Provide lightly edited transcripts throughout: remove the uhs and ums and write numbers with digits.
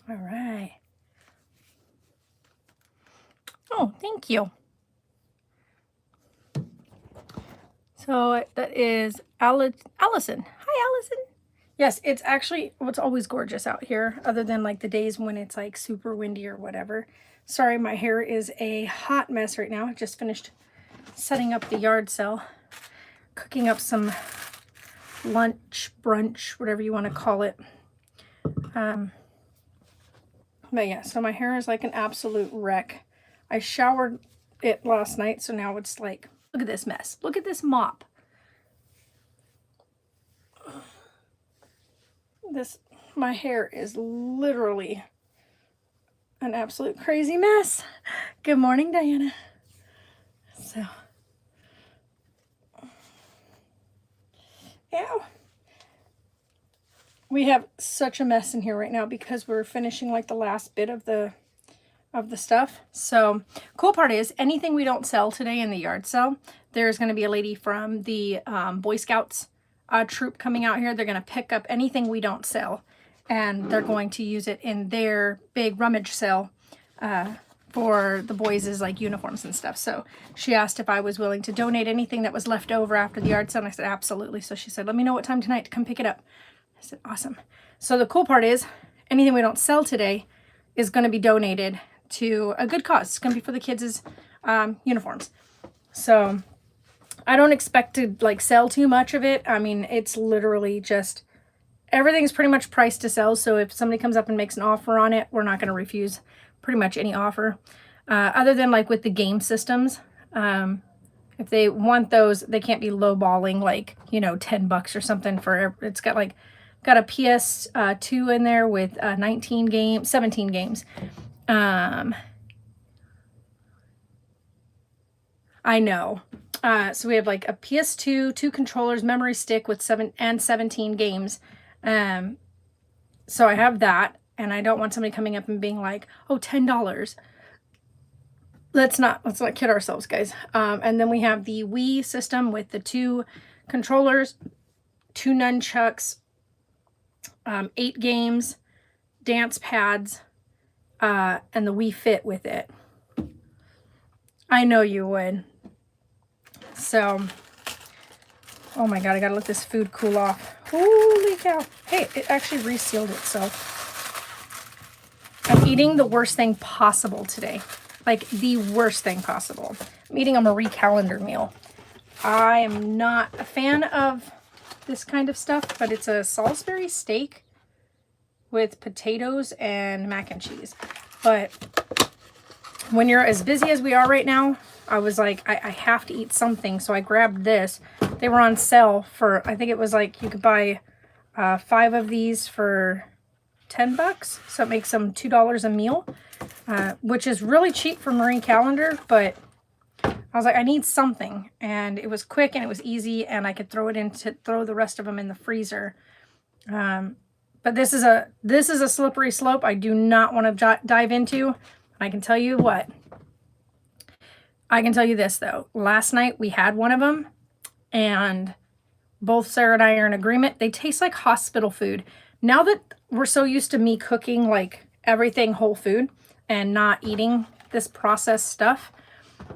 All right. Oh, thank you. So that is Allison. Hi, Allison. Yes, it's always gorgeous out here, other than like the days when it's like super windy or whatever. Sorry, my hair is a hot mess right now. I just finished setting up the yard sale, cooking up some lunch, brunch, whatever you want to call it. But yeah, so my hair is like an absolute wreck. I showered it last night, so now it's like, look at this mess. Look at this mop. My hair is literally an absolute crazy mess. Good morning, Diana. So, yeah. We have such a mess in here right now because we're finishing like the last bit of the stuff. So, cool part is anything we don't sell today in the yard sale, there's going to be a lady from the Boy Scouts troop coming out here. They're going to pick up anything we don't sell, and they're going to use it in their big rummage sale for the boys' like uniforms and stuff. So she asked if I was willing to donate anything that was left over after the yard sale, and I said absolutely. So she said, let me know what time tonight to come pick it up. I said, awesome. So the cool part is anything we don't sell today is going to be donated to a good cause. It's going to be for the kids' uniforms. So I don't expect to like sell too much of it. I mean, it's literally just everything's pretty much priced to sell. So if somebody comes up and makes an offer on it, we're not going to refuse pretty much any offer. Other than like with the game systems, if they want those, they can't be lowballing like, you know, $10 or something for, it's got a PS2 in there with 17 games. I know. So we have like a PS2, 2 controllers, memory stick with 17 games. So I have that, and I don't want somebody coming up and being like, oh, $10. Let's not kid ourselves, guys. And then we have the Wii system with the 2 controllers, 2 nunchucks, 8 games, dance pads, and the Wii Fit with it. I know you would. So, oh my God, I gotta let this food cool off. Holy cow. Hey, it actually resealed itself. I'm eating the worst thing possible today. Like the worst thing possible. I'm eating a Marie Callender meal. I am not a fan of this kind of stuff, but it's a Salisbury steak with potatoes and mac and cheese. But when you're as busy as we are right now, I was like, I have to eat something. So I grabbed this. They were on sale for, I think it was like, you could buy 5 of these for $10. So it makes them $2 a meal, which is really cheap for Marie Callender. But I was like, I need something. And it was quick and it was easy. And I could throw the rest of them in the freezer. But this is a slippery slope I do not want to dive into. I can tell you what. I can tell you this, though. Last night, we had one of them, and both Sarah and I are in agreement. They taste like hospital food. Now that we're so used to me cooking, like, everything whole food and not eating this processed stuff,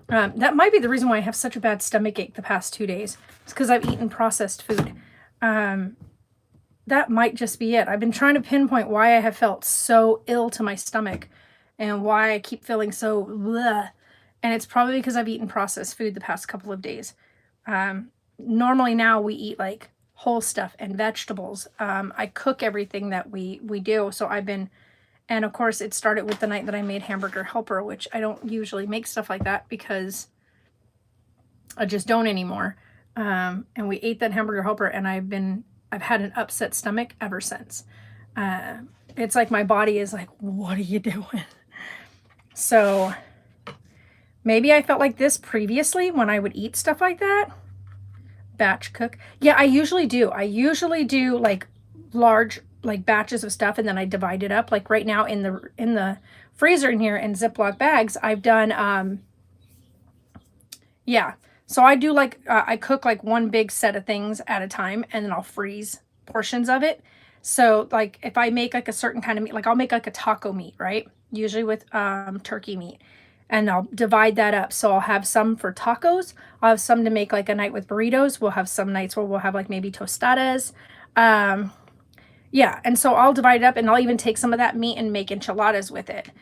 that might be the reason why I have such a bad stomach ache the past 2 days. It's because I've eaten processed food. That might just be it. I've been trying to pinpoint why I have felt so ill to my stomach and why I keep feeling so bleh. And it's probably because I've eaten processed food the past couple of days. Normally now we eat like whole stuff and vegetables. I cook everything that we do. So I've been, and of course it started with the night that I made Hamburger Helper, which I don't usually make stuff like that because I just don't anymore. And we ate that Hamburger Helper, and I've had an upset stomach ever since. It's like my body is like, what are you doing? So maybe I felt like this previously when I would eat stuff like that. Batch cook. Yeah, I usually do. I usually do like large like batches of stuff, and then I divide it up. Like right now in the freezer in here in Ziploc bags, I've done yeah. So I do like I cook like one big set of things at a time, and then I'll freeze portions of it. So like if I make like a certain kind of meat, like I'll make like a taco meat, right? Usually with turkey meat. And I'll divide that up. So I'll have some for tacos. I'll have some to make like a night with burritos. We'll have some nights where we'll have like maybe tostadas. Yeah, and so I'll divide it up, and I'll even take some of that meat and make enchiladas with it.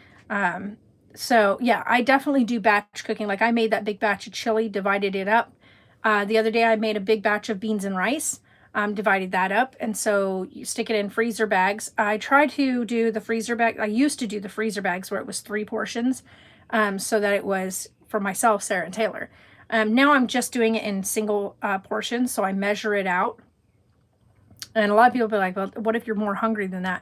So yeah, I definitely do batch cooking. Like I made that big batch of chili, divided it up. The other day I made a big batch of beans and rice, divided that up. And so you stick it in freezer bags. I try to do the freezer bag. I used to do the freezer bags where it was 3 portions, so that it was for myself, Sarah, and Taylor. Now I'm just doing it in single portions, so I measure it out. And a lot of people be like, well, what if you're more hungry than that?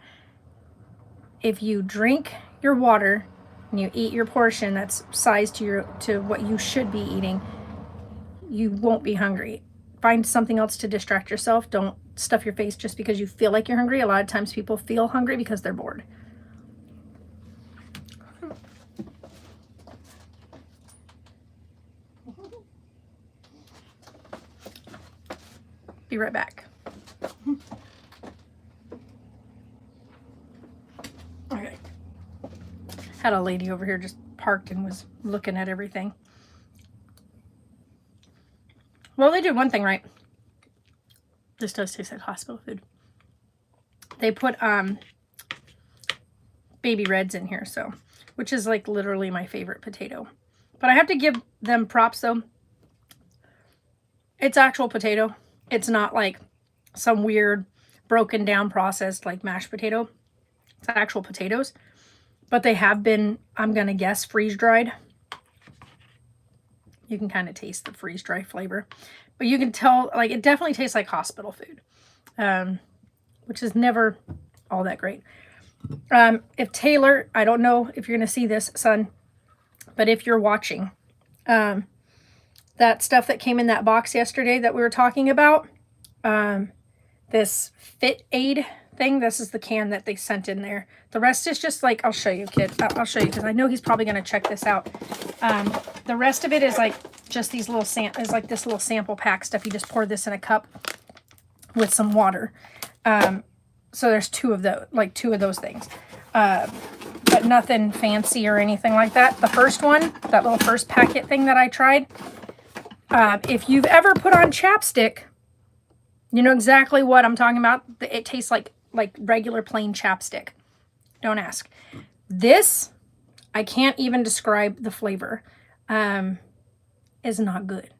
If you drink your water and you eat your portion that's sized to what you should be eating, you won't be hungry. Find something else to distract yourself. Don't stuff your face just because you feel like you're hungry. A lot of times people feel hungry because they're bored. Be right back. Okay. Had a lady over here just parked and was looking at everything. Well, they did one thing right. This does taste like hospital food. They put baby reds in here, so, which is like literally my favorite potato. But I have to give them props though. It's actual potato. It's not like some weird broken down processed like mashed potato. It's actual potatoes. But they have been, I'm going to guess, freeze dried. You can kind of taste the freeze dry flavor. But you can tell, like, it definitely tastes like hospital food. Which is never all that great. If Taylor, I don't know if you're going to see this, son, but if you're watching, that stuff that came in that box yesterday that we were talking about, this Fit Aid thing, this is the can that they sent in there. The rest is just like, I'll show you, kid. I'll show you because I know he's probably going to check this out. The rest of it is like just these little is like this little sample pack stuff. You just pour this in a cup with some water. So there's two of those things. But nothing fancy or anything like that. The first one, that little first packet thing that I tried, if you've ever put on chapstick, you know exactly what I'm talking about. It tastes like regular plain chapstick. Don't ask. This, I can't even describe the flavor. Is not good.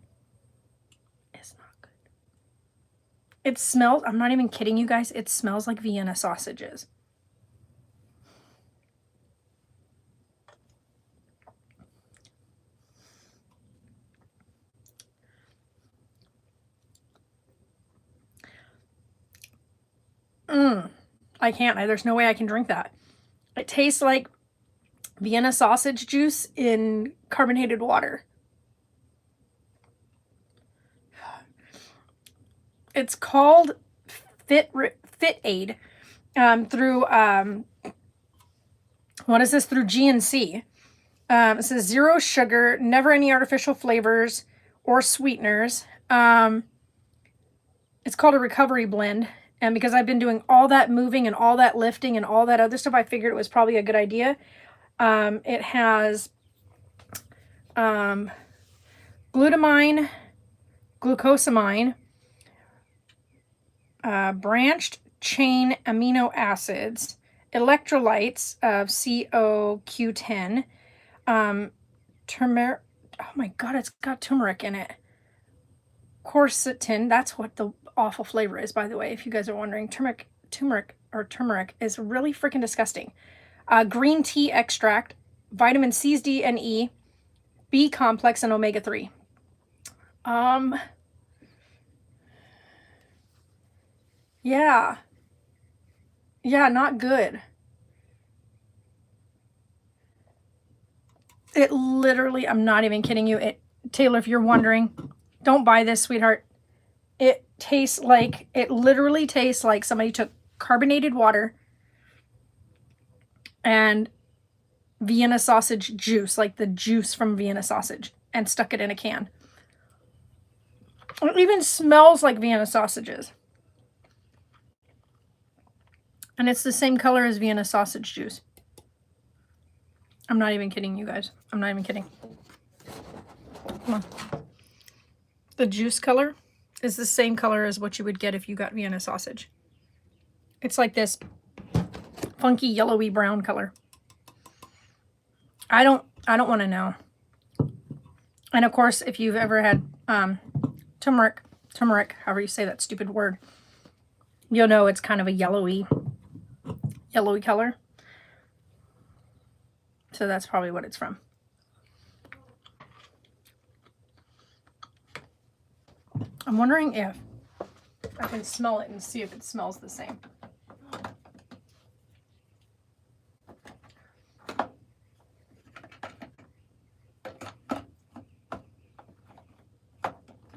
It's not good. It smells, I'm not even kidding you guys, it smells like Vienna sausages. I can't. There's no way I can drink that. It tastes like Vienna sausage juice in carbonated water. It's called Fit Aid through what is this? Through GNC. It says 0 sugar, never any artificial flavors or sweeteners. It's called a recovery blend. And because I've been doing all that moving and all that lifting and all that other stuff, I figured it was probably a good idea. It has glutamine, glucosamine, branched chain amino acids, electrolytes of CoQ10, turmeric. Oh my God, it's got turmeric in it. Quercetin, that's what the awful flavor is, by the way, if you guys are wondering. Turmeric is really freaking disgusting. Green tea extract, vitamin C's, D, and E, B complex, and omega-3. Yeah, not good. It literally, I'm not even kidding you. Taylor, if you're wondering, don't buy this, sweetheart. It literally tastes like somebody took carbonated water and Vienna sausage juice, like the juice from Vienna sausage, and stuck it in a can. It even smells like Vienna sausages. And it's the same color as Vienna sausage juice. I'm not even kidding you guys. I'm not even kidding. Come on. The juice color is the same color as what you would get if you got Vienna sausage. It's like this funky yellowy brown color. I don't want to know. And of course, if you've ever had turmeric, however you say that stupid word, you'll know it's kind of a yellowy color. So that's probably what it's from. I'm wondering if I can smell it and see if it smells the same.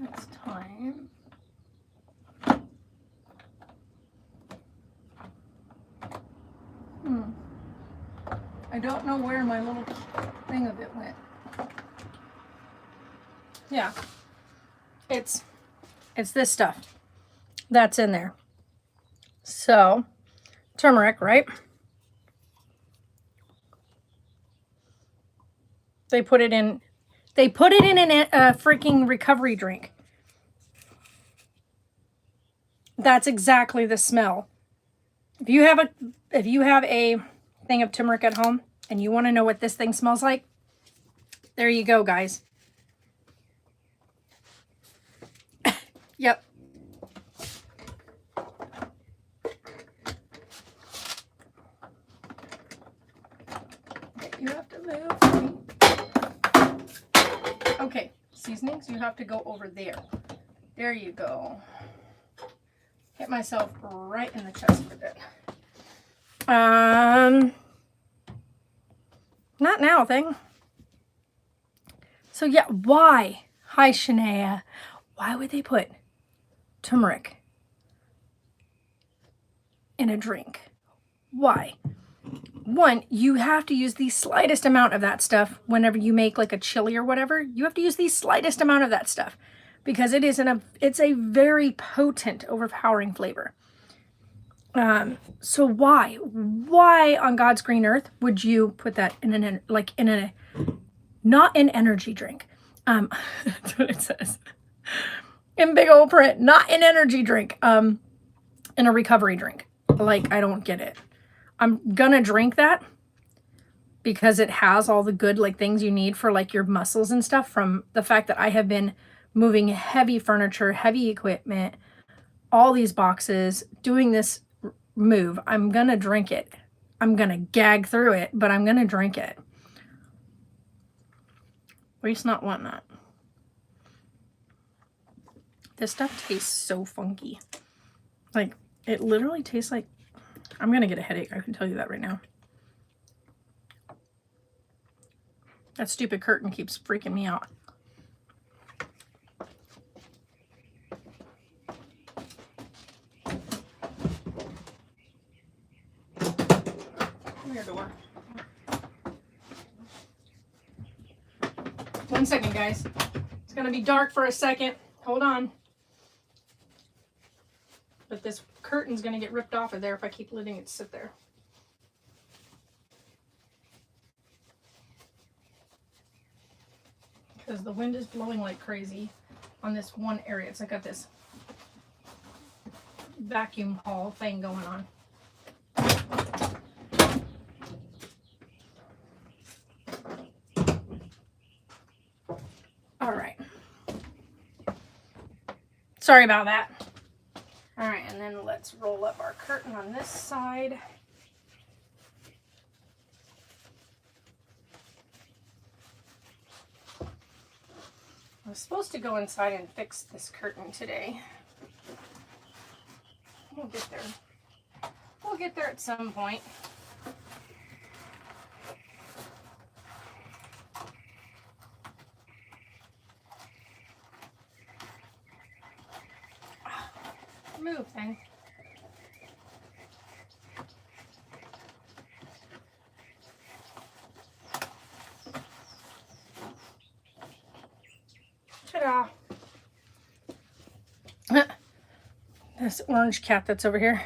It's time. I don't know where my little thing of it went. Yeah. It's this stuff that's in there. So, turmeric, right? They put it in a freaking recovery drink. That's exactly the smell. If you have a thing of turmeric at home and you want to know what this thing smells like, there you go, guys. Yep. You have to move. Okay, seasonings, you have to go over there. There you go. Hit myself right in the chest with it. Not now thing. So yeah, why? Hi, Shania. Why would they put turmeric in a drink? Why? One, you have to use the slightest amount of that stuff whenever you make like a chili or whatever. You have to use the slightest amount of that stuff because it's a very potent, overpowering flavor. So why on God's green earth would you put that not an energy drink? That's what it says in big old print, not an energy drink, in a recovery drink. Like, I don't get it. I'm gonna drink that because it has all the good like things you need for like your muscles and stuff from the fact that I have been moving heavy furniture, heavy equipment, all these boxes, doing this move. I'm gonna drink it. I'm gonna gag through it, but I'm gonna drink it. At least not wanting that. This stuff tastes so funky. Like, it literally tastes like I'm gonna get a headache, I can tell you that right now. That stupid curtain keeps freaking me out. Come here, door. 1 second, guys. It's gonna be dark for a second. Hold on. But this curtain's gonna get ripped off of there if I keep letting it sit there. Because the wind is blowing like crazy on this one area. It's like got this vacuum haul thing going on. All right. Sorry about that. All right, and then let's roll up our curtain on this side. I was supposed to go inside and fix this curtain today. We'll get there. We'll get there at some point. Move, thing. Ta-da! This orange cat that's over here.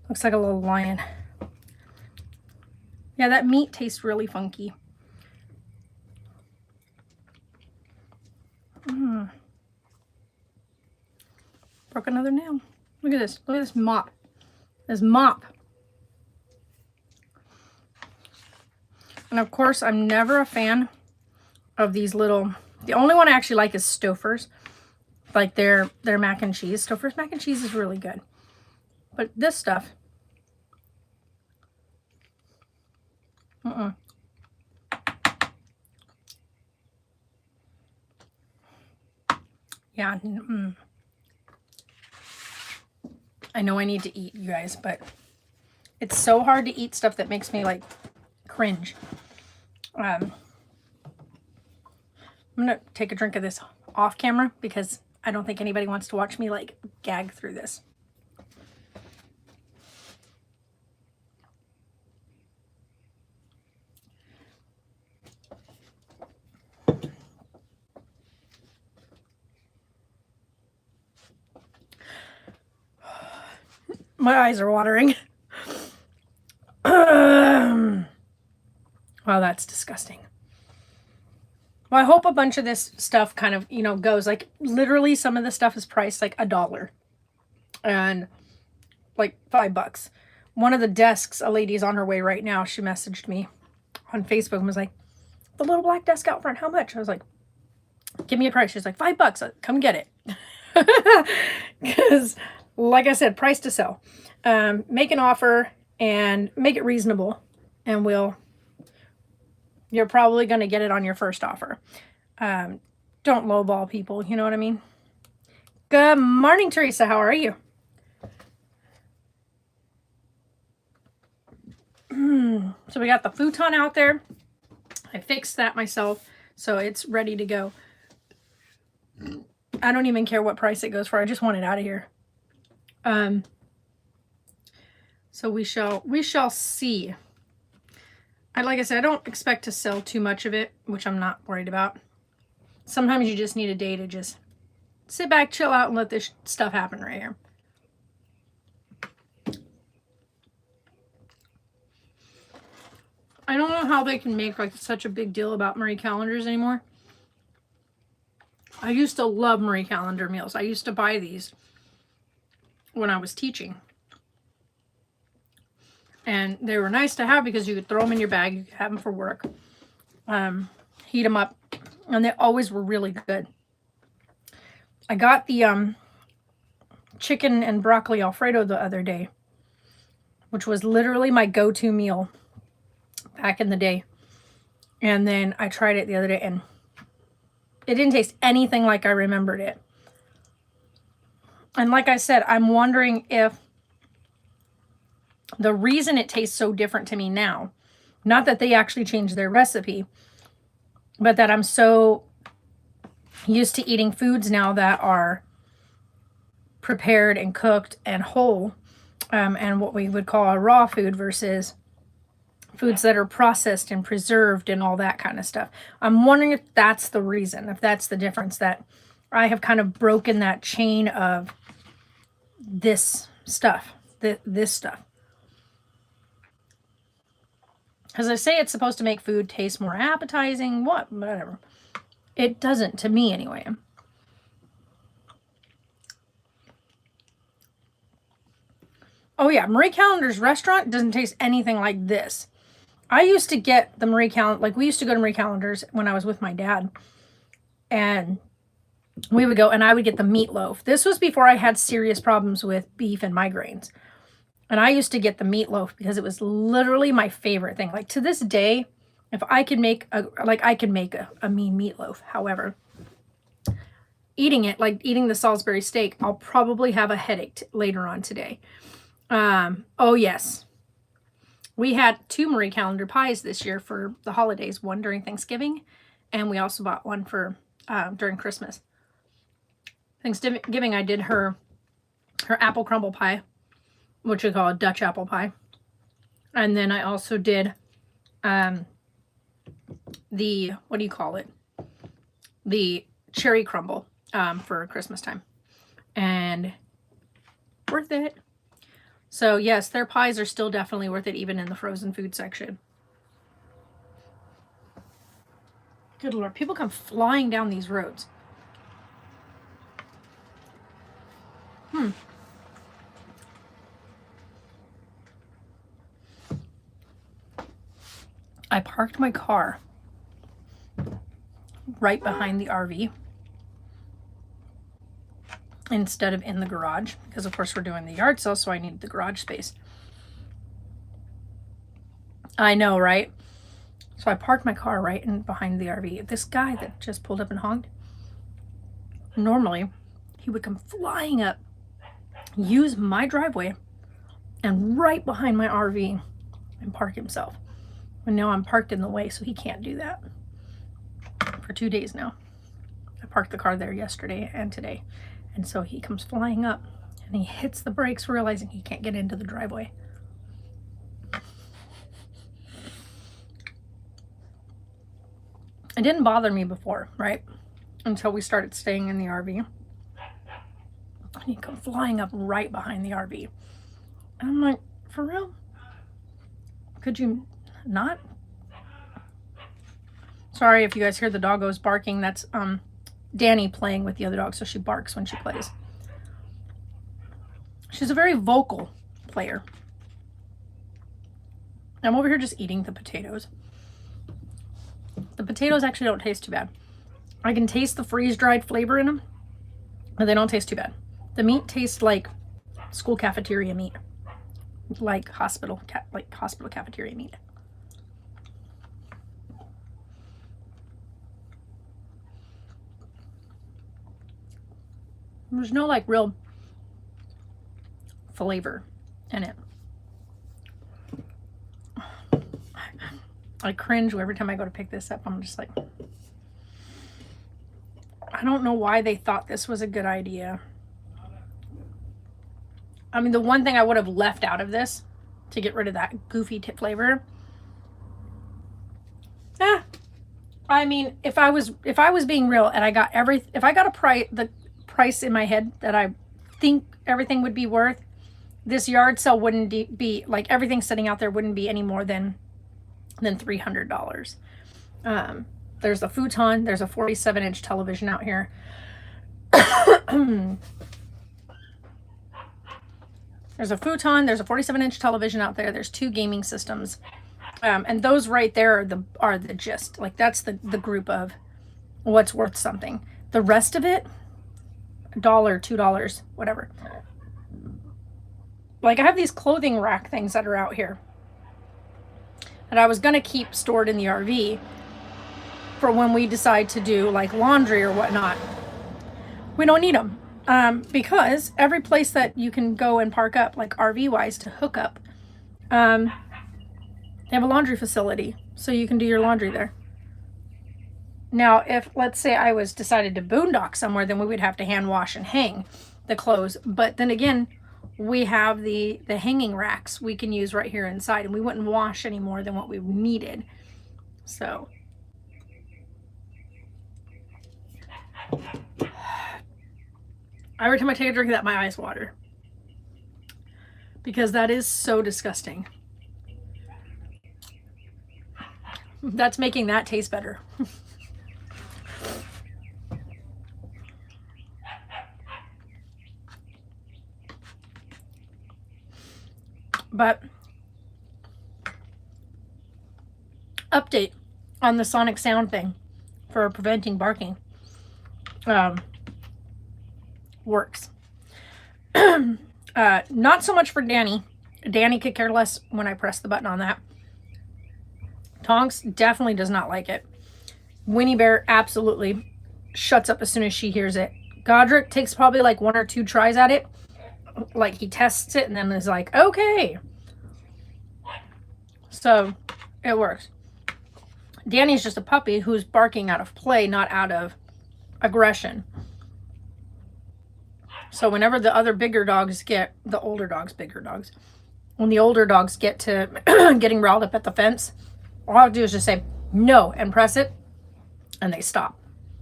Looks like a little lion. Yeah, that meat tastes really funky. Broke another nail. Look at this. Look at this mop. This mop. And of course, I'm never a fan of these little... The only one I actually like is Stouffer's. Like their mac and cheese. Stouffer's mac and cheese is really good. But this stuff... Yeah. I know I need to eat, you guys, but it's so hard to eat stuff that makes me, like, cringe. I'm going to take a drink of this off camera because I don't think anybody wants to watch me, like, gag through this. My eyes are watering. Wow, that's disgusting. Well, I hope a bunch of this stuff kind of, you know, goes. Like, literally some of the stuff is priced like $1 and like $5. One of the desks, a lady's on her way right now. She messaged me on Facebook and was like, the little black desk out front, how much? I was like, give me a price. She's like, $5. Come get it. Because, like I said, price to sell. Make an offer and make it reasonable, and you're probably going to get it on your first offer. Don't lowball people, you know what I mean? Good morning, Teresa. How are you? So we got the futon out there. I fixed that myself, so it's ready to go. I don't even care what price it goes for. I just want it out of here. So we shall see. Like I said, I don't expect to sell too much of it, which I'm not worried about. Sometimes you just need a day to just sit back, chill out, and let this stuff happen right here. I don't know how they can make like such a big deal about Marie Callender's anymore. I used to love Marie Callender meals. I used to buy these when I was teaching. And they were nice to have because you could throw them in your bag. You could have them for work. Heat them up. And they always were really good. I got the chicken and broccoli Alfredo the other day, which was literally my go-to meal back in the day. And then I tried it the other day, and it didn't taste anything like I remembered it. And like I said, I'm wondering if the reason it tastes so different to me now, not that they actually changed their recipe, but that I'm so used to eating foods now that are prepared and cooked and whole, and what we would call a raw food versus foods that are processed and preserved and all that kind of stuff. I'm wondering if that's the reason, if that's the difference, that I have kind of broken that chain of this stuff, this stuff. Because I say it's supposed to make food taste more appetizing, whatever. It doesn't, to me anyway. Oh yeah, Marie Callender's restaurant doesn't taste anything like this. I used to get the Marie Callender, like we used to go to Marie Callender's when I was with my dad. And we would go, and I would get the meatloaf. This was before I had serious problems with beef and migraines. And I used to get the meatloaf because it was literally my favorite thing. Like to this day, if I could make a mean meatloaf. However, eating it, like eating the Salisbury steak, I'll probably have a headache later on today. Oh yes. We had 2 Marie Callender pies this year for the holidays, one during Thanksgiving, and we also bought one for during Christmas. Thanksgiving, I did her apple crumble pie, which we call a Dutch apple pie. And then I also did the, what do you call it? The cherry crumble for Christmas time. And worth it. So yes, their pies are still definitely worth it, even in the frozen food section. Good Lord, people come flying down these roads. I parked my car right behind the RV instead of in the garage, because of course we're doing the yard sale, so I need the garage space. I know, right? So I parked my car right in behind the RV. This guy that just pulled up and honked, normally he would come flying up, use my driveway, and right behind my RV and park himself. And now I'm parked in the way, so he can't do that for 2 days now. I parked the car there yesterday and today. And so he comes flying up and he hits the brakes, realizing he can't get into the driveway. It didn't bother me before, right? Until we started staying in the RV. And he come flying up right behind the RV. And I'm like, for real? Could you not? Sorry if you guys hear the doggos barking. That's Danny playing with the other dog, so she barks when she plays. She's a very vocal player. I'm over here just eating the potatoes. The potatoes actually don't taste too bad. I can taste the freeze-dried flavor in them, but they don't taste too bad. The meat tastes like school cafeteria meat, like hospital cafeteria meat. There's no like real flavor in it. I cringe every time I go to pick this up. I'm just like, I don't know why they thought this was a good idea. I mean, the one thing I would have left out of this to get rid of that goofy flavor. I mean, if I was being real and I got if I got the price in my head that I think everything would be worth, this yard sale wouldn't be like, everything sitting out there wouldn't be any more than $300. There's a futon, there's a 47-inch television out here. There's a futon, there's a 47-inch television out there, there's 2 gaming systems. And those right there are the gist. Like, that's the group of what's worth something. The rest of it, $1, $2, whatever. Like, I have these clothing rack things that are out here that I was going to keep stored in the RV for when we decide to do like laundry or whatnot. We don't need them because every place that you can go and park up, like RV wise, to hook up, they have a laundry facility, so you can do your laundry there. Now, if let's say I was decided to boondock somewhere, then we would have to hand wash and hang the clothes. But then again, we have the hanging racks we can use right here inside, and we wouldn't wash any more than what we needed. So every time I take a drink of that, my eyes water, because that is so disgusting. That's making that taste better. But update on the sonic sound thing for preventing barking. Works. Not so much for Danny. Danny could care less when I press the button on that. Tonks definitely does not like it. Winnie Bear absolutely shuts up as soon as she hears it. Godric takes probably like 1 or 2 tries at it. Like, he tests it and then is like, okay. So it works. Danny's just a puppy who's barking out of play, not out of aggression. So whenever the other bigger dogs get, the older dogs, bigger dogs, when the older dogs get to getting riled up at the fence, all I have to do is just say no and press it, and they stop.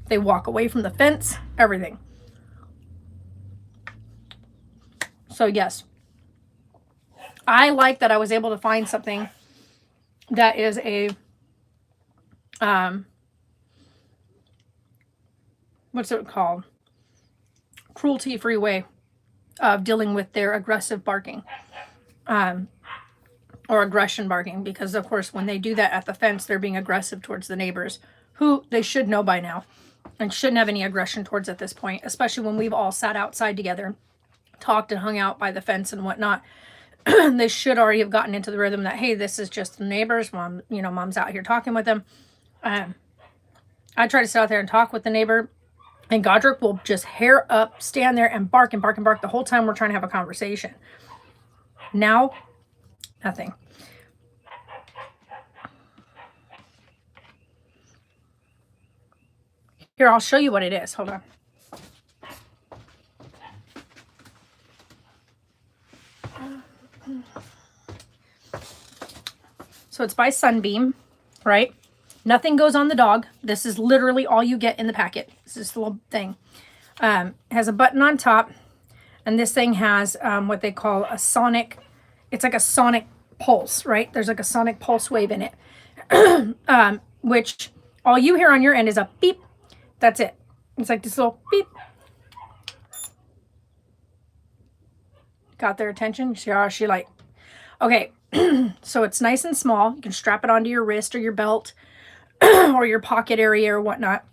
They walk away from the fence, everything. So yes, I like that I was able to find something that is a, what's it called? Cruelty-free way of dealing with their aggressive barking. Or aggression barking, because of course when they do that at the fence, they're being aggressive towards the neighbors, who they should know by now and shouldn't have any aggression towards at this point, especially when we've all sat outside together, talked and hung out by the fence and whatnot. They should already have gotten into the rhythm that, hey, this is just the neighbors. Mom, you know, mom's out here talking with them. I try to sit out there and talk with the neighbor, and Godric will just hair up, stand there and bark and bark and bark the whole time we're trying to have a conversation. Now, nothing. Here, I'll show you what it is. Hold on. So it's by Sunbeam, right? Nothing goes on the dog. This is literally all you get in the packet. This is the little thing. It has a button on top, and this thing has what they call a sonic. It's like a sonic pulse, right? There's like a sonic pulse wave in it, which all you hear on your end is a beep. That's it. It's like this little beep. Got their attention. You see how she like, okay. So it's nice and small. You can strap it onto your wrist or your belt or your pocket area or whatnot.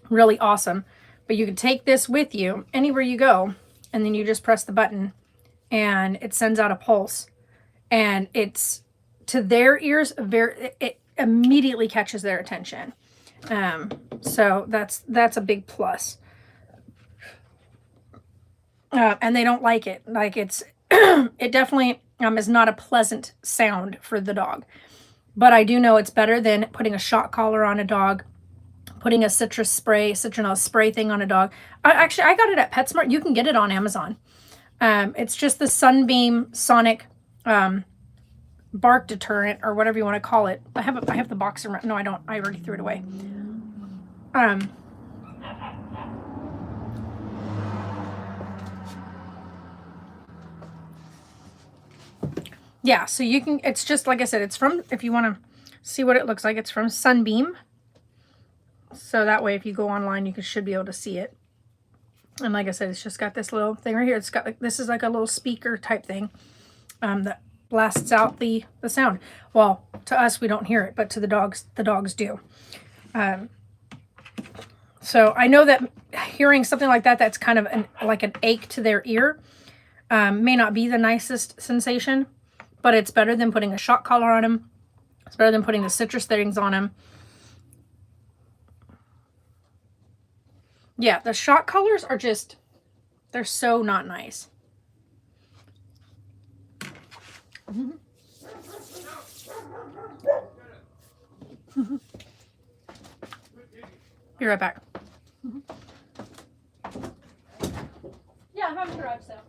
Really awesome. But you can take this with you anywhere you go, and then you just press the button and it sends out a pulse, and it's to their ears, it immediately catches their attention. So that's a big plus. And they don't like it. Like it's, it definitely is not a pleasant sound for the dog. But I do know it's better than putting a shock collar on a dog, putting a citronella spray thing on a dog. Actually, I got it at PetSmart. You can get it on Amazon. It's just the Sunbeam Sonic bark deterrent, or whatever you want to call it. I have the box around. No, I don't. I already threw it away. Yeah, so you can, it's just, like I said, it's from, if you want to see what it looks like, it's from Sunbeam. So that way, if you go online, you should be able to see it. And like I said, it's just got this little thing right here. It's got like, this is like a little speaker type thing that blasts out the sound. Well, to us, we don't hear it, but to the dogs do. So I know that hearing something like that, that's kind of like an ache to their ear, may not be the nicest sensation, but it's better than putting a shock collar on them. It's better than putting the citrus things on them. Yeah, the shock collars are just, they're so not nice. Be right back. Yeah, I'm having a garage sale.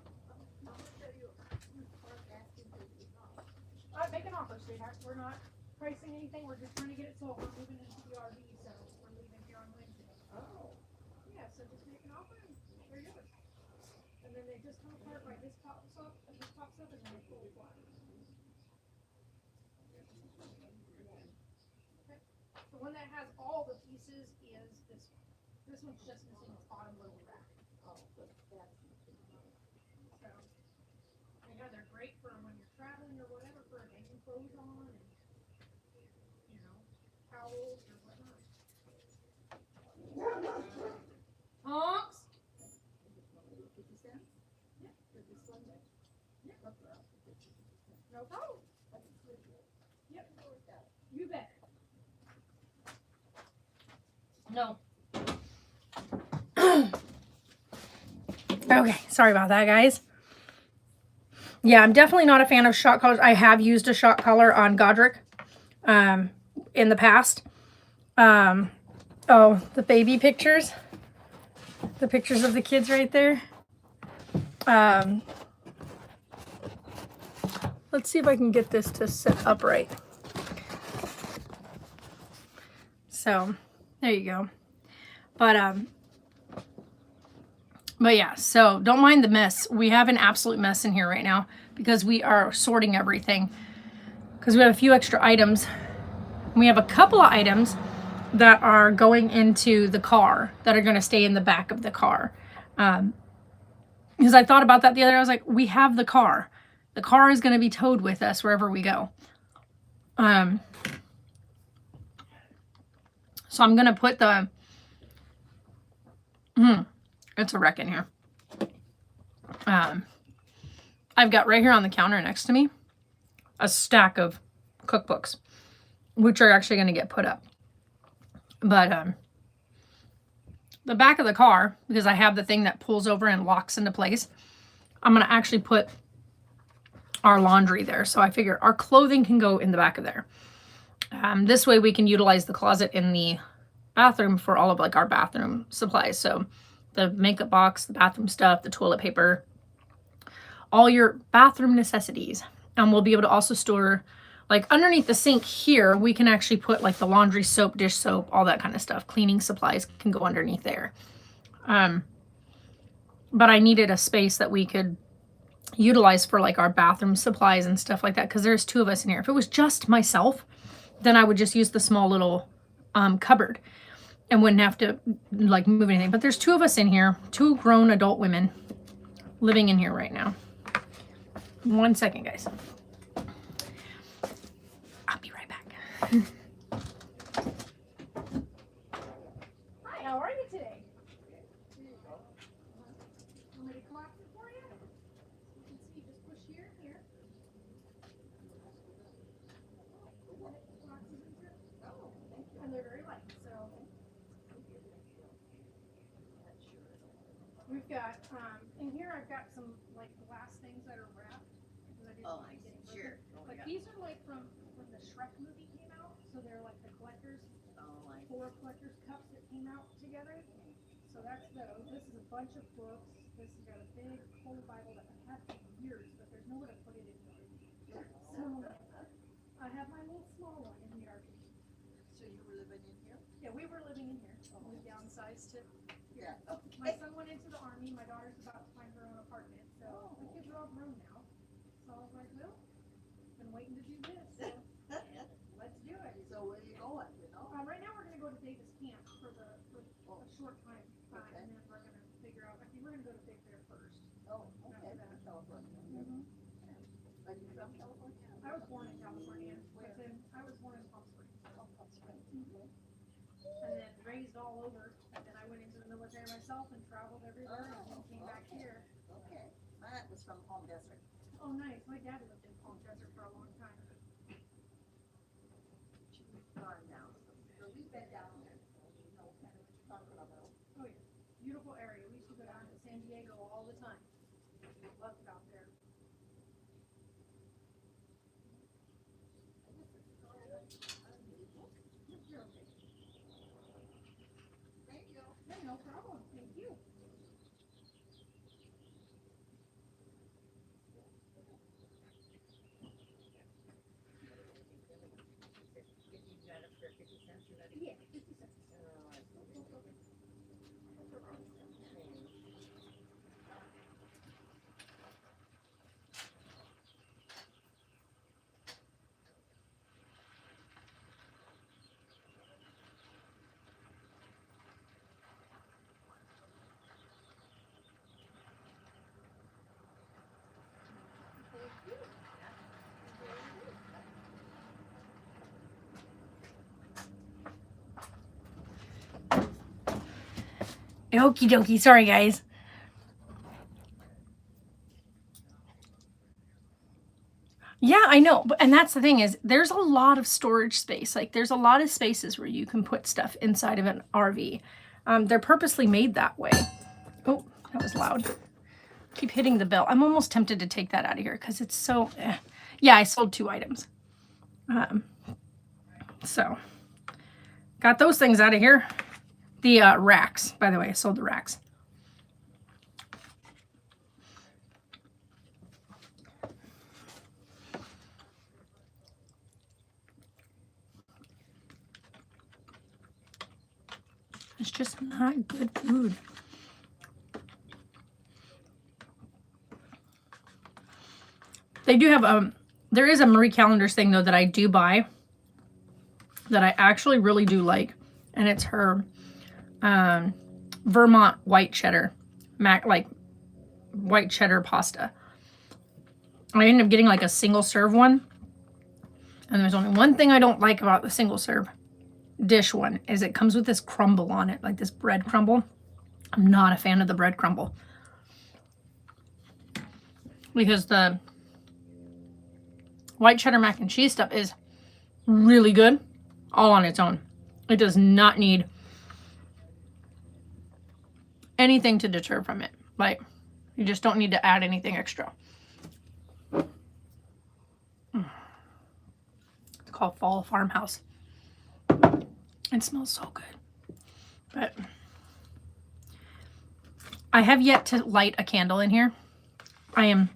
Make an offer, sweetheart. We're not pricing anything. We're just trying to get it sold. We're moving into the RV, so we're leaving here on Wednesday. Oh. Yeah, so just make an offer and they're yours. And then they just come apart right. This pops up, and this pops up, and then they fully fly. Okay. The one that has all the pieces is this one. This one's just missing its bottom little rack. Oh, that's so, yeah, they're great for when you're traveling or whatever, for hanging clothes on, and you know, towels or whatnot. Honks. Yeah. No problem. Yep. You bet. No. Okay, sorry about that, guys. Yeah, I'm definitely not a fan of shock collars. I have used a shock collar on Godric in the past. Oh, the baby pictures. The pictures of the kids right there. Let's see if I can get this to sit upright. So, there you go. But, But yeah, so don't mind the mess. We have an absolute mess in here right now because we are sorting everything. Because we have a few extra items. We have a couple of items that are going into the car that are going to stay in the back of the car. Because I thought about that the other day. I was like, we have the car. The car is going to be towed with us wherever we go. So I'm going to put the... it's a wreck in here. I've got right here on the counter next to me a stack of cookbooks, which are actually going to get put up. But the back of the car, because I have the thing that pulls over and locks into place, I'm going to actually put our laundry there. So I figure our clothing can go in the back of there. This way we can utilize the closet in the bathroom for all of like our bathroom supplies. So the makeup box, the bathroom stuff, the toilet paper, all your bathroom necessities. And we'll be able to also store, like underneath the sink here, we can actually put like the laundry soap, dish soap, all that kind of stuff. Cleaning supplies can go underneath there. But I needed a space that we could utilize for like our bathroom supplies and stuff like that, because there's 2 of us in here. If it was just myself, then I would just use the small little cupboard and wouldn't have to like move anything. But there's 2 of us in here, 2 grown adult women living in here right now. 1 second, guys. I'll be right back. Hi, how are you today? Want me to collapse it for you? You can see, just push here and here. And they're very light, so. We've got, in here I've got some like glass things that are wrapped. Oh, sure. Like these are like from when the Shrek movie came out, so they're like the collectors, 4 collectors cups that came out together. So that's those. This is a bunch of books. This has got a big whole Bible that I've had for years, but there's nowhere to put it in here. So I have my little small one in the RV. So you were living in here? Yeah, we were living in here. We downsized to here. Yeah. Okay. My son went into the Army. My daughter's about to find her own apartment. So the kids are all grown now. So I was like, well, been waiting to do this. So let's do it. So where are you going, you know? Right now we're going to go to Davis Camp for a short time. Okay. And then we're going to figure out, I think we're going to go to Big Bear first. Oh, okay. California. Are you from California? I was born in California. But then I was born in Palm Springs. Palm Springs. And then raised all over. And then I went into the military myself and traveled everywhere and then came back here. Okay. My aunt was from Palm Desert. Oh, nice. My dad lived in Palm Desert for a long time. She's gone now. So we've been down there. So we know kind of what you're talking about. Oh, yeah. Beautiful area. We used to go down to San Diego all the time. Loved it out there. Thank you. Yeah, no problem. Thank you. Yeah, 50 cents. Okie dokie. Sorry, guys. Yeah, I know. And that's the thing is there's a lot of storage space. Like there's a lot of spaces where you can put stuff inside of an RV. They're purposely made that way. Oh, that was loud. Keep hitting the bell. I'm almost tempted to take that out of here because it's so... Yeah, I sold 2 items. So, got those things out of here. The racks, by the way, I sold the racks. It's just not good food. They do have there is a Marie Callender's thing though that I do buy that I actually really do like, and it's her Vermont white cheddar white cheddar pasta. I ended up getting like a single serve one, and there's only one thing I don't like about the single serve dish one is it comes with this crumble on it, like this bread crumble. I'm not a fan of the bread crumble because the white cheddar mac and cheese stuff is really good all on its own. It does not need anything to deter from it. Like, you just don't need to add anything extra. It's called Fall Farmhouse. It smells so good. But I have yet to light a candle in here. I am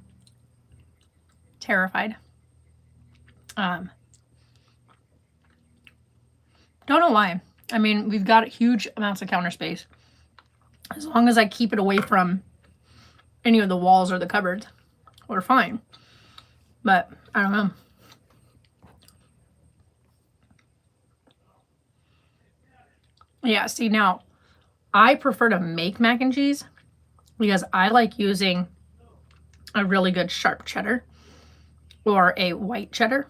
terrified. Don't know why. I mean, we've got huge amounts of counter space. As long as I keep it away from any of the walls or the cupboards, we're fine. But I don't know. Yeah, see now, I prefer to make mac and cheese because I like using a really good sharp cheddar or a white cheddar.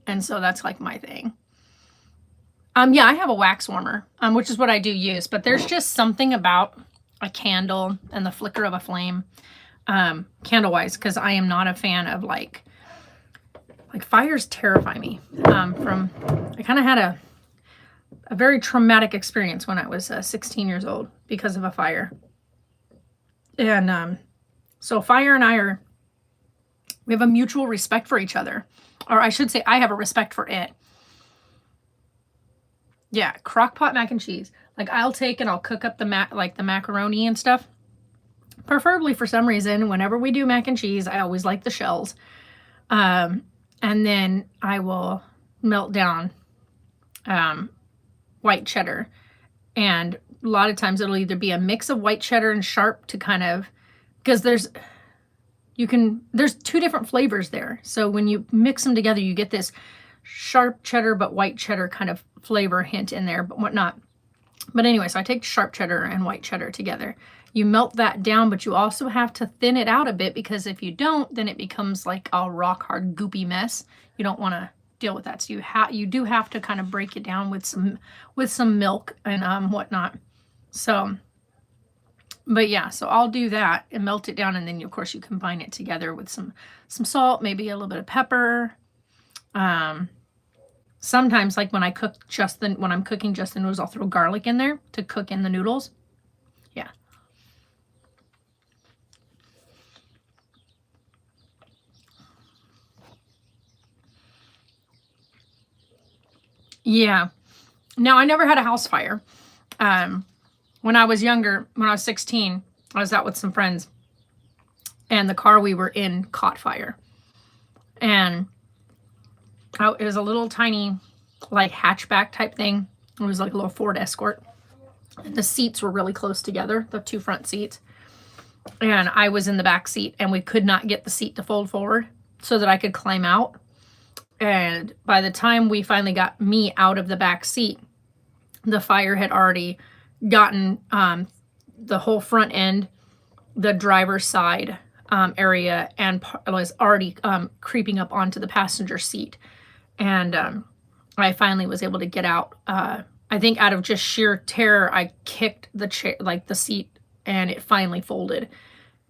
And so that's like my thing. Yeah, I have a wax warmer, which is what I do use, but there's just something about a candle and the flicker of a flame, candle-wise, because I am not a fan of like fires terrify me. I kind of had a very traumatic experience when I was 16 years old because of a fire. And so fire and I we have a mutual respect for each other. Or I should say I have a respect for it. Yeah, crock pot mac and cheese. Like I'll take and I'll cook up the macaroni and stuff. Preferably for some reason, whenever we do mac and cheese, I always like the shells. And then I will melt down white cheddar. And a lot of times it'll either be a mix of white cheddar and sharp to kind of, because there's two different flavors there. So when you mix them together, you get this sharp cheddar but white cheddar kind of flavor hint in there, but whatnot. But anyway, so I take sharp cheddar and white cheddar together. You melt that down, but you also have to thin it out a bit because if you don't, then it becomes like a rock hard goopy mess. You don't want to deal with that. So you do have to kind of break it down with some milk and whatnot. So, but yeah, so I'll do that and melt it down, and then of course you combine it together with some salt, maybe a little bit of pepper. Sometimes, like when I'm cooking just the noodles, I'll throw garlic in there to cook in the noodles. Yeah. Yeah. Now, I never had a house fire. When I was younger, when I was 16, I was out with some friends, and the car we were in caught fire. And it was a little tiny, like hatchback type thing. It was like a little Ford Escort. And the seats were really close together, the two front seats. And I was in the back seat, and we could not get the seat to fold forward so that I could climb out. And by the time we finally got me out of the back seat, the fire had already gotten the whole front end, the driver's side area, and was already creeping up onto the passenger seat. And I finally was able to get out. I think out of just sheer terror, I kicked the chair, like the seat, and it finally folded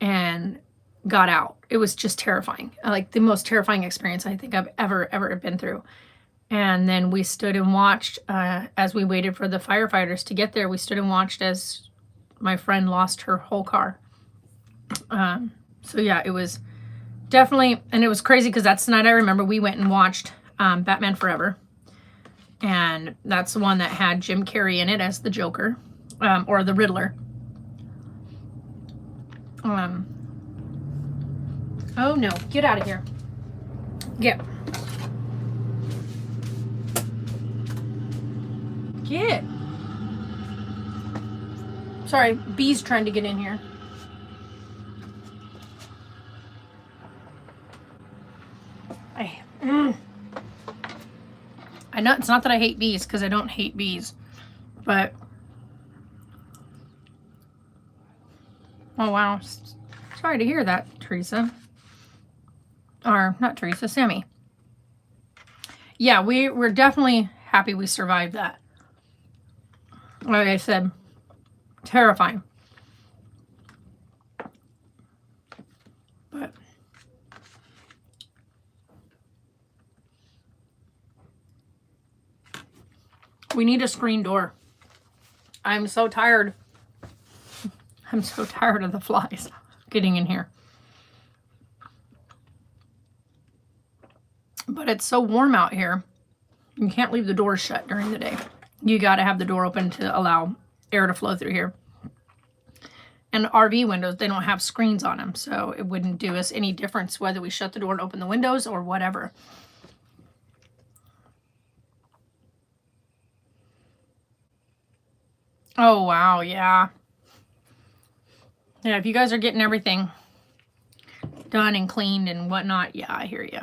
and got out. It was just terrifying. Like the most terrifying experience I think I've ever been through. And then we stood and watched as we waited for the firefighters to get there. We stood and watched as my friend lost her whole car. So yeah, it was definitely, and it was crazy because that's the night I remember we went and watched Batman Forever. And that's the one that had Jim Carrey in it as the Joker, or the Riddler. Oh no, get out of here. Get. Sorry, bees trying to get in here. I know it's not that I hate bees, because I don't hate bees, but oh wow, sorry to hear that, Teresa. Or not Teresa, Sammy. Yeah, we're definitely happy we survived that. Like I said, terrifying. But we need a screen door. I'm so tired. I'm so tired of the flies getting in here. But it's so warm out here. You can't leave the door shut during the day. You got to have the door open to allow air to flow through here. And RV windows, they don't have screens on them, so it wouldn't do us any difference whether we shut the door and open the windows or whatever. Oh, wow, yeah. Yeah, if you guys are getting everything done and cleaned and whatnot, yeah, I hear you.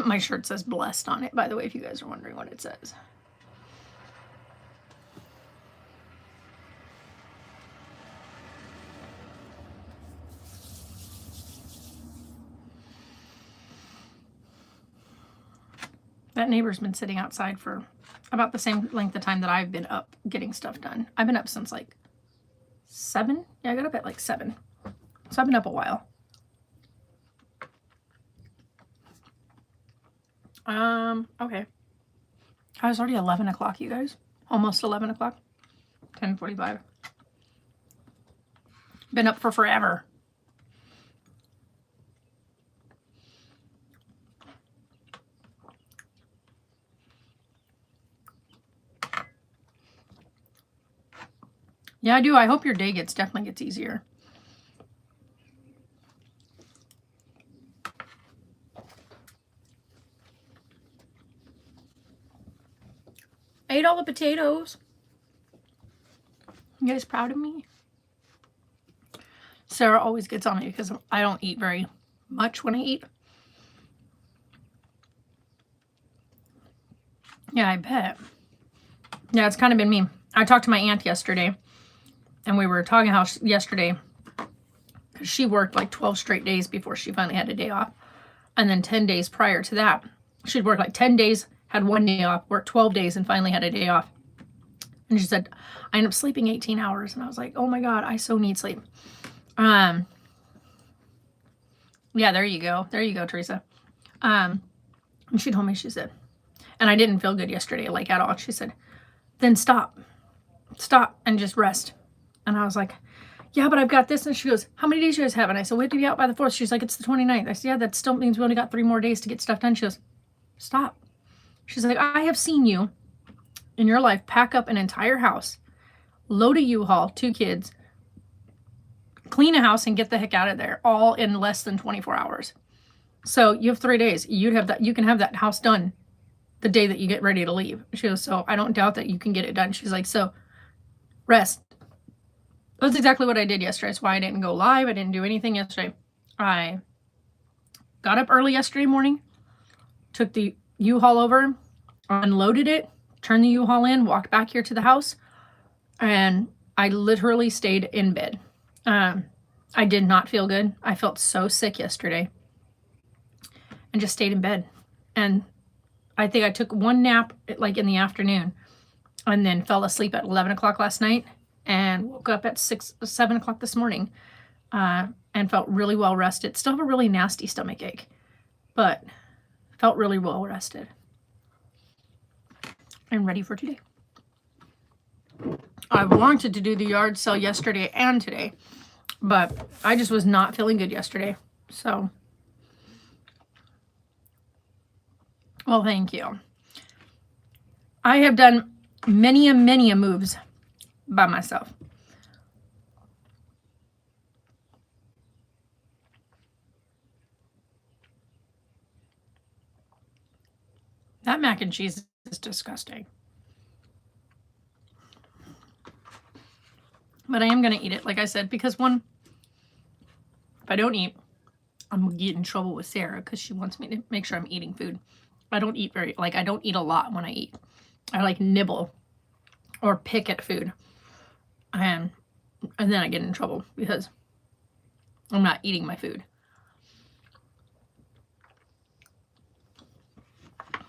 My shirt says blessed on it, by the way, if you guys are wondering what it says. That neighbor's been sitting outside for about the same length of time that I've been up getting stuff done. I've been up since like 7. Yeah, I got up at like 7. So I've been up a while. Okay. Oh, it's already 11 o'clock, you guys. Almost 11 o'clock. 10:45. Been up for forever. Yeah, I do. I hope your day definitely gets easier. I ate all the potatoes. You guys proud of me? Sarah always gets on me because I don't eat very much when I eat. Yeah, I bet. Yeah, it's kind of been me. I talked to my aunt yesterday, and we were talking how yesterday, because she worked like 12 straight days before she finally had a day off. And then 10 days prior to that, she'd worked like 10 days, had 1 day off, worked 12 days, and finally had a day off. And she said, I ended up sleeping 18 hours. And I was like, oh my God, I so need sleep. Yeah, there you go. There you go, Teresa. And she told me, she said, and I didn't feel good yesterday, like at all. She said, then stop and just rest. And I was like, yeah, but I've got this. And she goes, how many days do you guys have? And I said, we have to be out by the 4th. She's like, it's the 29th. I said, yeah, that still means we only got 3 more days to get stuff done. She goes, stop. She's like, I have seen you in your life pack up an entire house, load a U-Haul, 2 kids, clean a house and get the heck out of there, all in less than 24 hours. So you have 3 days. You can have that house done the day that you get ready to leave. She goes, so I don't doubt that you can get it done. She's like, so rest. That's exactly what I did yesterday. That's why I didn't go live. I didn't do anything yesterday. I got up early yesterday morning, took the U-Haul over, unloaded it, turned the U-Haul in, walked back here to the house, and I literally stayed in bed. I did not feel good. I felt so sick yesterday and just stayed in bed. And I think I took 1 nap like in the afternoon and then fell asleep at 11 o'clock last night and woke up at 7 o'clock this morning and felt really well rested. Still have a really nasty stomach ache, but felt really well rested and ready for today. I wanted to do the yard sale yesterday and today, but I just was not feeling good yesterday. So, well, thank you. I have done many moves by myself. That mac and cheese is disgusting. But I am going to eat it, like I said, because 1, if I don't eat, I'm gonna get in trouble with Sarah because she wants me to make sure I'm eating food. I don't eat I don't eat a lot when I eat. I like nibble or pick at food. And then I get in trouble because I'm not eating my food.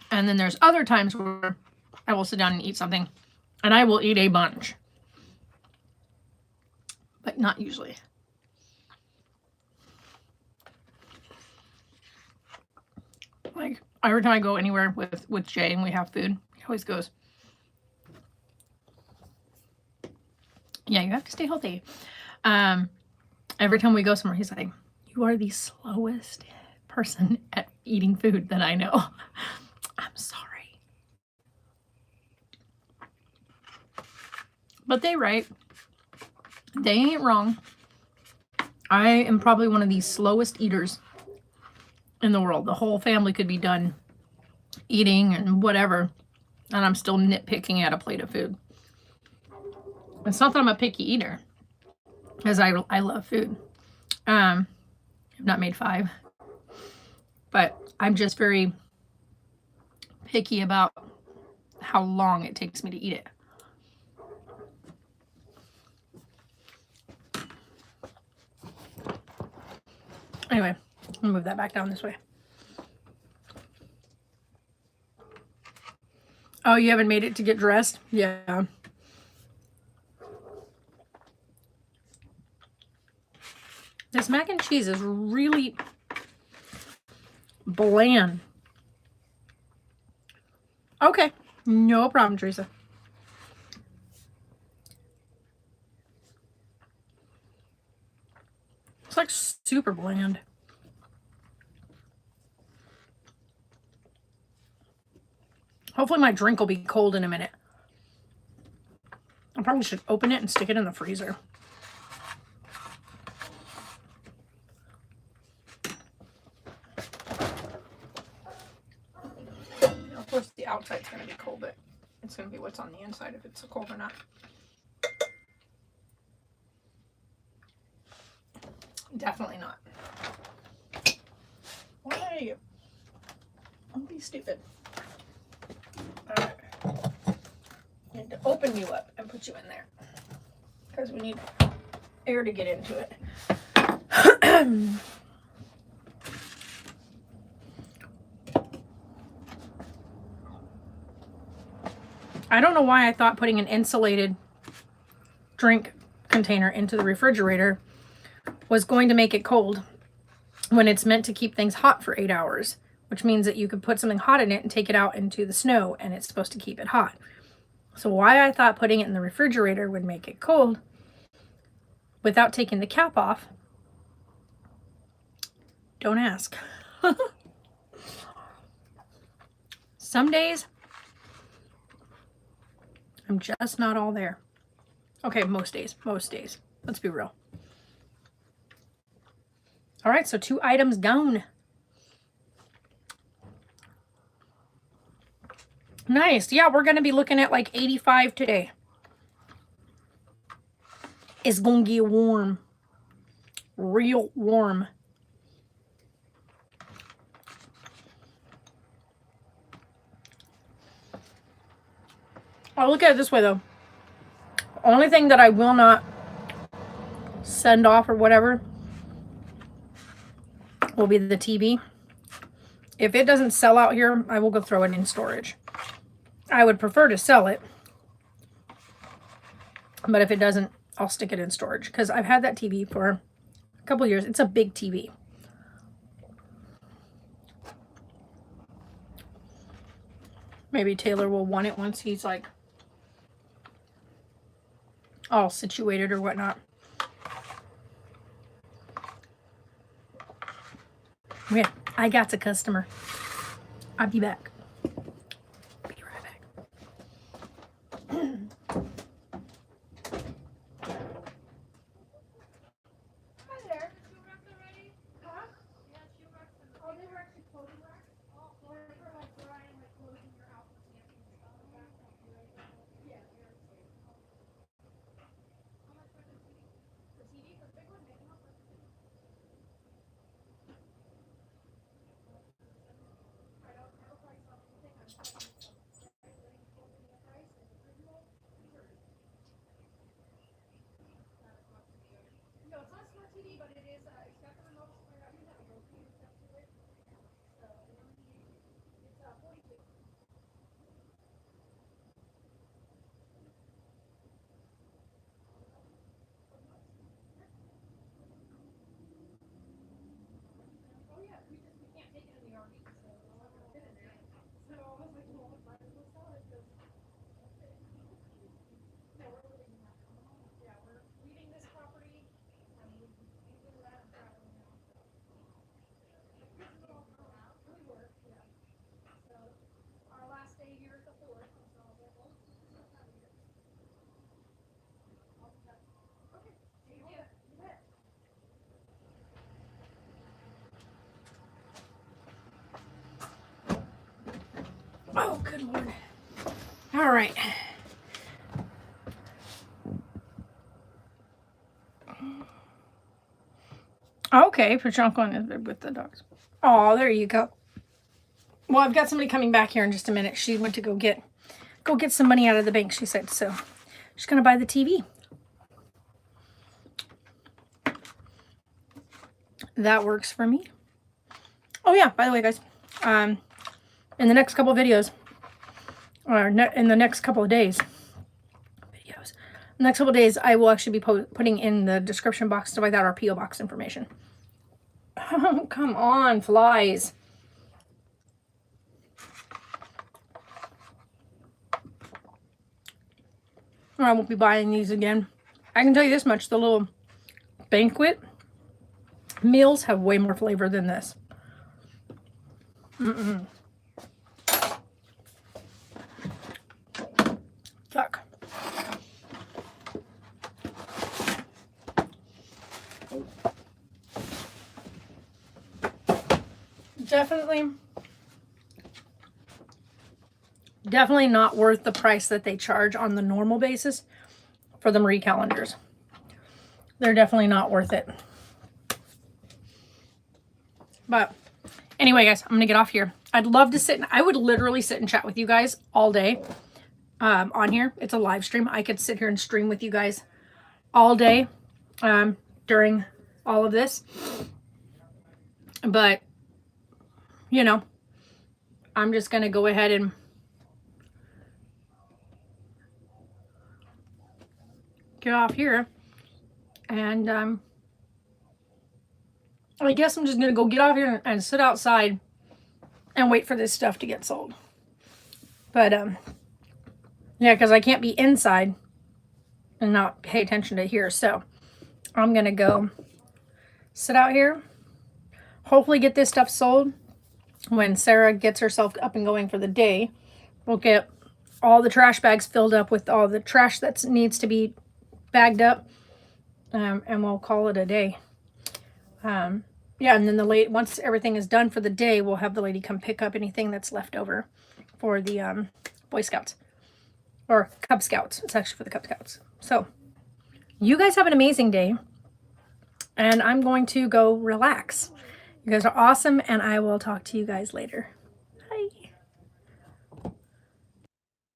And then there's other times where I will sit down and eat something and I will eat a bunch. But not usually. Like every time I go anywhere with Jay and we have food, he always goes, yeah, you have to stay healthy. Every time we go somewhere, he's like, you are the slowest person at eating food that I know. I'm sorry. But they right. They ain't wrong. I am probably one of the slowest eaters in the world. The whole family could be done eating and whatever, and I'm still nitpicking at a plate of food. It's not that I'm a picky eater, because I love food. I've not made 5, but I'm just very picky about how long it takes me to eat it. Anyway, I'll move that back down this way. Oh, you haven't made it to get dressed? Yeah. This mac and cheese is really bland. Okay, no problem, Teresa. It's like super bland. Hopefully my drink will be cold in a minute. I probably should open it and stick it in the freezer. Of course, the outside's going to be cold, but it's going to be what's on the inside if it's so cold or not. Definitely not. Why? Don't be stupid. Alright. I need to open you up and put you in there, because we need air to get into it. I don't know why I thought putting an insulated drink container into the refrigerator was going to make it cold when it's meant to keep things hot for 8 hours, which means that you could put something hot in it and take it out into the snow and it's supposed to keep it hot. So why I thought putting it in the refrigerator would make it cold without taking the cap off, don't ask. Some days, I'm just not all there. Okay, most days. Let's be real. All right, so 2 items gone. Nice. Yeah, we're going to be looking at like 85 today. It's going to get warm. Real warm. I'll look at it this way, though. Only thing that I will not send off or whatever will be the TV. If it doesn't sell out here, I will go throw it in storage. I would prefer to sell it, but if it doesn't, I'll stick it in storage, because I've had that TV for a couple years. It's a big TV. Maybe Taylor will want it once he's like all situated or whatnot. Yeah, I got a customer. I'll be back. Be right back. Hi there. Did you wrap already? Huh? Yeah, she wrapped them. Oh, they were actually clothing racks? Oh, or for like drying, like clothing your out and stamping and stuff like that. Yeah, very safe. How much for the TV? The TV, the big one, big enough for the TV? good Lord. All right. Okay, put your uncle in with the dogs. Oh, there you go. Well, I've got somebody coming back here in just a minute. She went to go get some money out of the bank, she said. So she's going to buy the TV. That works for me. Oh, yeah, by the way, guys, in the next couple of videos, or in the next couple of days, I will actually be putting in the description box, stuff like that, our P.O. box information. Oh, come on, flies. Or I won't be buying these again. I can tell you this much, the little banquet meals have way more flavor than this. Fuck. Definitely not worth the price that they charge on the normal basis for the Marie calendars. They're definitely not worth it. But anyway, guys, I'm going to get off here. I'd love to sit, I would literally sit and chat with you guys all day on here. It's a live stream. I could sit here and stream with you guys all day during all of this. But, you know, I'm just going to go ahead and get off here. And I guess I'm just going to go get off here and sit outside and wait for this stuff to get sold. But, yeah, because I can't be inside and not pay attention to here. So I'm going to go sit out here, hopefully get this stuff sold. When Sarah gets herself up and going for the day, we'll get all the trash bags filled up with all the trash that needs to be bagged up, and we'll call it a day. Yeah, and then once everything is done for the day, we'll have the lady come pick up anything that's left over for the Boy Scouts or Cub Scouts. It's actually for the Cub Scouts. So you guys have an amazing day, and I'm going to go relax. You guys are awesome, and I will talk to you guys later.